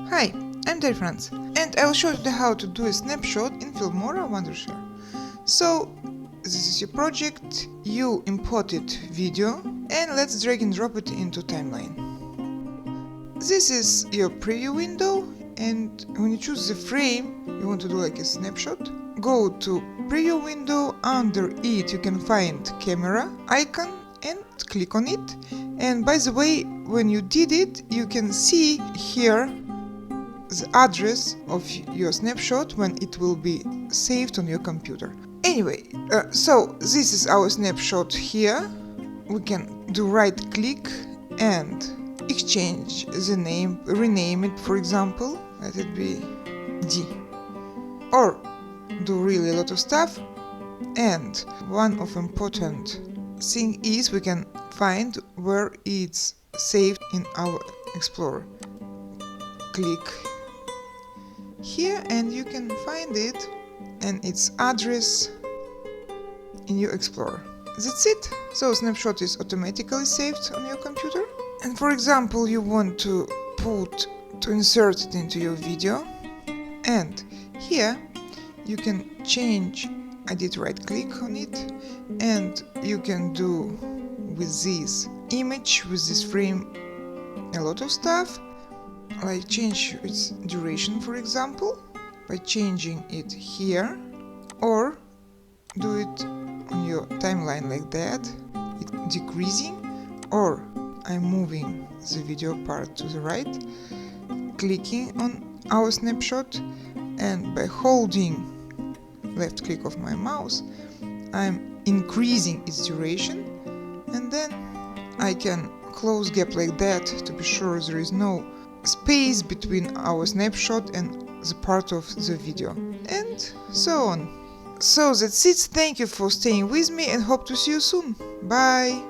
Hi, I'm Dear Franz, and I'll show you how to do a snapshot in Filmora Wondershare. So, this is your project, you imported video, and let's drag and drop it into timeline. This is your preview window, and when you choose the frame you want to do like a snapshot, go to preview window, under it you can find camera icon and click on it. And by the way, when you did it, you can see here the address of your snapshot when it will be saved on your computer. Anyway, so this is our snapshot here. We can do right click and exchange the name, rename it, for example, let it be D, or do really a lot of stuff. And one of important thing is we can find where it's saved in our Explorer. Click here and you can find it and its address in your Explorer. That's it. So snapshot is automatically saved on your computer. And for example, you want to insert it into your video, and here you can change. I did right click on it, and you can do with this image, with this frame, a lot of stuff, like change its duration, for example, by changing it here, or do it on your timeline like that, it decreasing, or I'm moving the video part to the right, clicking on our snapshot, and by holding left click of my mouse I'm increasing its duration, and then I can close gap like that to be sure there is no space between our snapshot and the part of the video, and so on. So that's it. Thank you for staying with me and hope to see you soon. Bye!